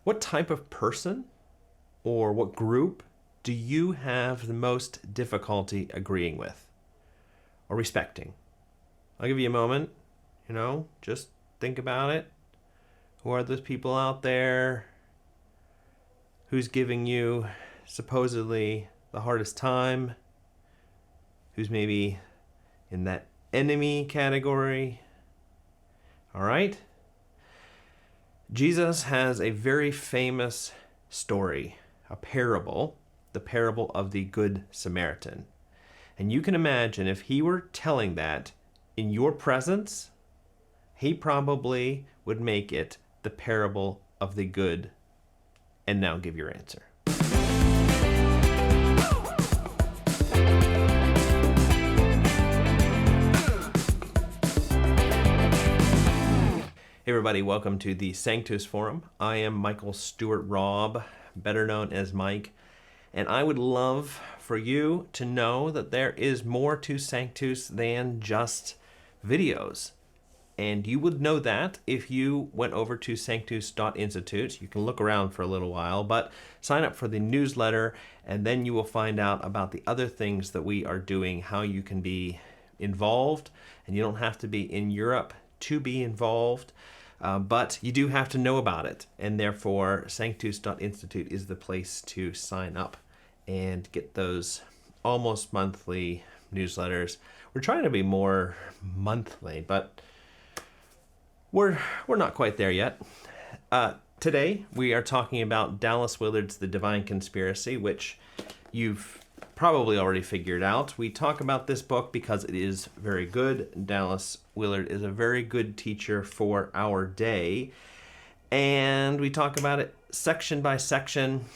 What type of person or what group do you have the most difficulty agreeing with or respecting? I'll give you a moment, just think about it. Who are those people out there? Who's giving you supposedly the hardest time? Who's maybe in that enemy category? All right. Jesus has a very famous story, a parable, the parable of the Good Samaritan. And you can imagine if he were telling that in your presence, he probably would make it the parable of the good. And now give your answer. Hey everybody, welcome to the Sanctus Forum. I am Michael Stewart Robb, better known as Mike, and I would love for you to know that there is more to Sanctus than just videos. And you would know that if you went over to Sanctus.Institute. You can look around for a little while, but sign up for the newsletter, and then you will find out about the other things that we are doing, how you can be involved, and you don't have to be in Europe to be involved. But you do have to know about it, and therefore Sanctus.Institute is the place to sign up and get those almost monthly newsletters. We're trying to be more monthly, but we're not quite there yet. Today we are talking about Dallas Willard's The Divine Conspiracy, which you've probably already figured out. We talk about this book because it is very good. Dallas Willard is a very good teacher for our day. And we talk about it section by section.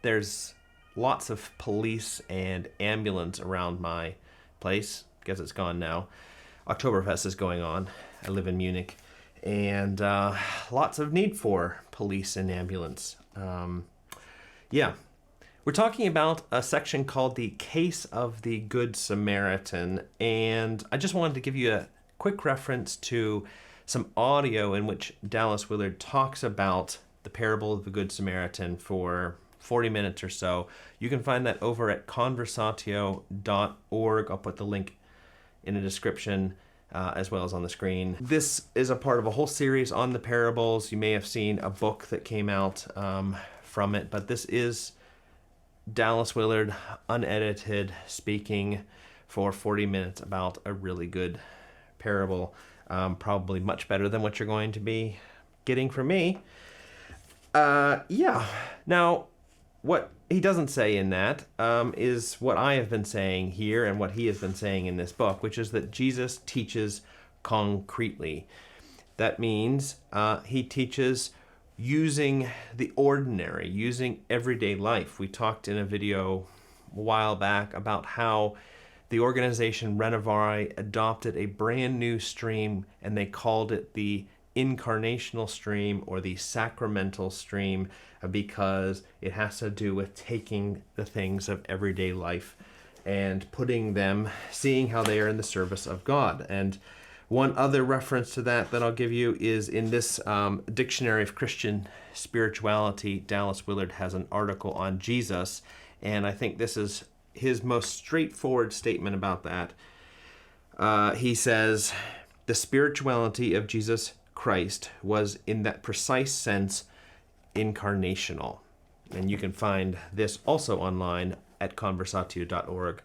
There's lots of police and ambulance around my place. Guess it's gone now. Oktoberfest is going on. I live in Munich. And lots of need for police and ambulance. We're talking about a section called the Case of the Good Samaritan, and I just wanted to give you a quick reference to some audio in which Dallas Willard talks about the parable of the Good Samaritan for 40 minutes or so. You can find that over at conversatio.org. I'll put the link in the description as well as on the screen. This is a part of a whole series on the parables. You may have seen a book that came out from it, but this is Dallas Willard, unedited, speaking for 40 minutes about a really good parable. Probably much better than what you're going to be getting from me. Now, what he doesn't say in that is what I have been saying here and what he has been saying in this book, which is that Jesus teaches concretely. That means he teaches using the ordinary, using everyday life. We talked in a video a while back about how the organization Renovari adopted a brand new stream, and they called it the incarnational stream or the sacramental stream because it has to do with taking the things of everyday life and putting them, seeing how they are in the service of God. And one other reference to that I'll give you is in this Dictionary of Christian Spirituality. Dallas Willard has an article on Jesus, and I think this is his most straightforward statement about that. He says, the spirituality of Jesus Christ was in that precise sense incarnational. And you can find this also online at conversatio.org.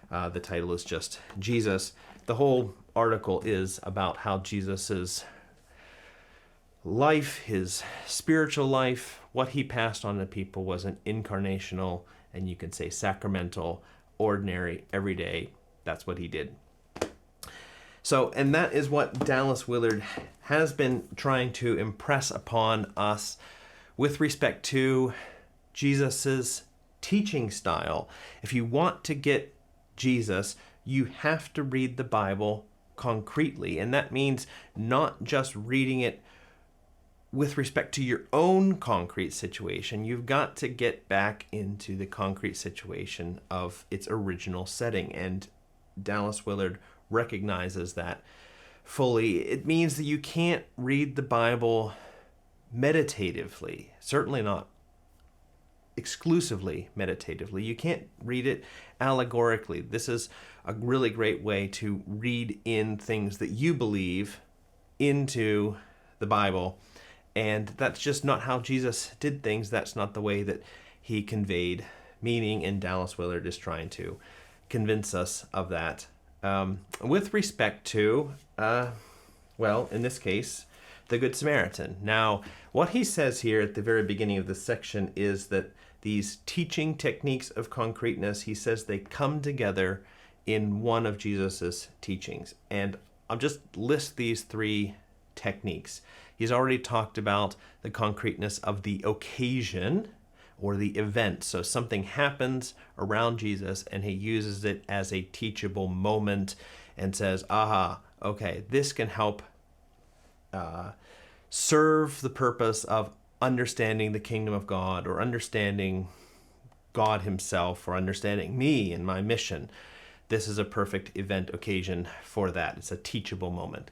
The title is just Jesus. The whole article is about how Jesus's life, his spiritual life, what he passed on to people was an incarnational, and you can say sacramental, ordinary, everyday. That's what he did. So, and that is what Dallas Willard has been trying to impress upon us with respect to Jesus's teaching style. If you want to get Jesus, you have to read the Bible concretely, and that means not just reading it with respect to your own concrete situation. You've got to get back into the concrete situation of its original setting, and Dallas Willard recognizes that fully. It means that you can't read the Bible meditatively, certainly not exclusively meditatively. You can't read it allegorically. This is a really great way to read in things that you believe into the Bible. And that's just not how Jesus did things. That's not the way that he conveyed meaning, and Dallas Willard is trying to convince us of that. With respect to, in this case, the Good Samaritan. Now, what he says here at the very beginning of this section is that these teaching techniques of concreteness, he says they come together in one of Jesus's teachings. And I'll just list these three techniques. He's already talked about the concreteness of the occasion or the event. So something happens around Jesus and he uses it as a teachable moment and says, aha, okay, this can help serve the purpose of understanding the kingdom of God, or understanding God himself, or understanding me and my mission. This is a perfect event occasion for that. It's a teachable moment.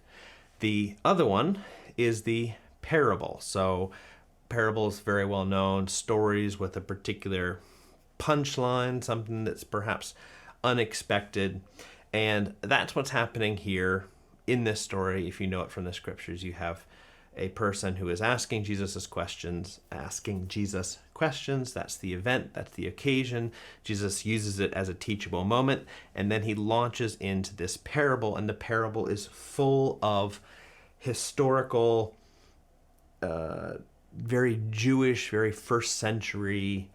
The other one is the parable. So parable is very well known, stories with a particular punchline, something that's perhaps unexpected. And that's what's happening here in this story. If you know it from the scriptures, you have a person who is asking Jesus questions. That's the event, that's the occasion. Jesus uses it as a teachable moment, and then he launches into this parable, and the parable is full of historical, very Jewish, very first century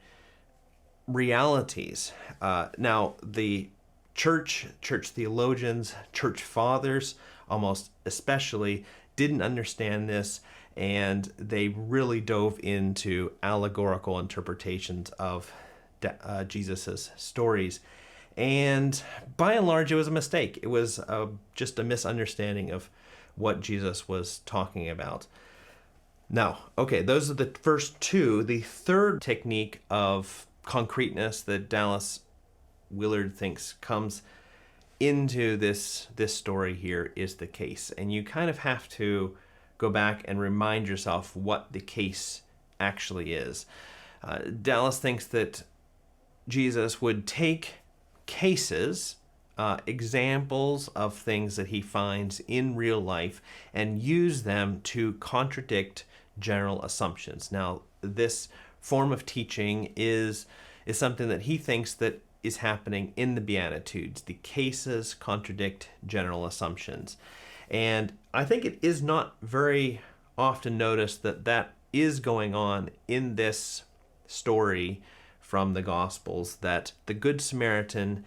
realities. Now, the church theologians, church fathers, almost especially, didn't understand this, and they really dove into allegorical interpretations of Jesus's stories. And by and large, it was a mistake. It was just a misunderstanding of what Jesus was talking about. Now, okay, those are the first two. The third technique of concreteness that Dallas Willard thinks comes into this story here is the case. And you kind of have to go back and remind yourself what the case actually is. Dallas thinks that Jesus would take cases, examples of things that he finds in real life, and use them to contradict general assumptions. Now, this form of teaching is something that he thinks that is happening in the Beatitudes. The cases contradict general assumptions. And I think it is not very often noticed that that is going on in this story from the Gospels, that the Good Samaritan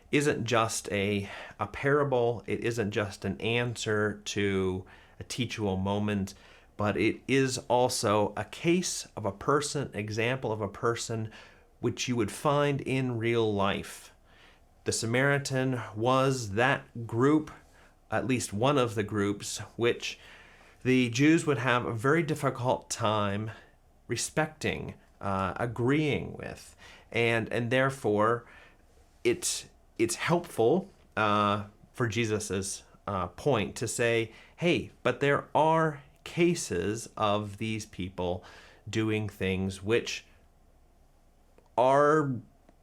isn't just a parable, it isn't just an answer to a teachable moment, but it is also a case of a person, example of a person which you would find in real life. The Samaritan was that group, at least one of the groups, which the Jews would have a very difficult time respecting, agreeing with, and therefore it's helpful for Jesus's point to say, hey, but there are cases of these people doing things which are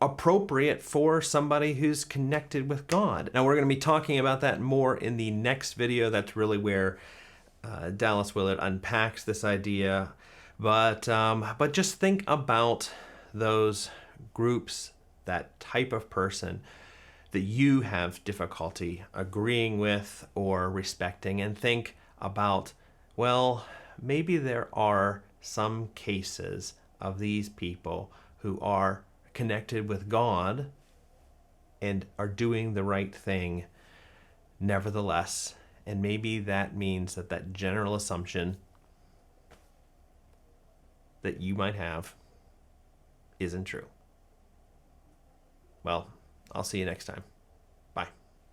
appropriate for somebody who's connected with God. Now, we're going to be talking about that more in the next video. That's really where Dallas Willard unpacks this idea. But just think about those groups, that type of person that you have difficulty agreeing with or respecting, and think about, well, maybe there are some cases of these people who are connected with God and are doing the right thing nevertheless. And maybe that means that general assumption that you might have isn't true. Well, I'll see you next time.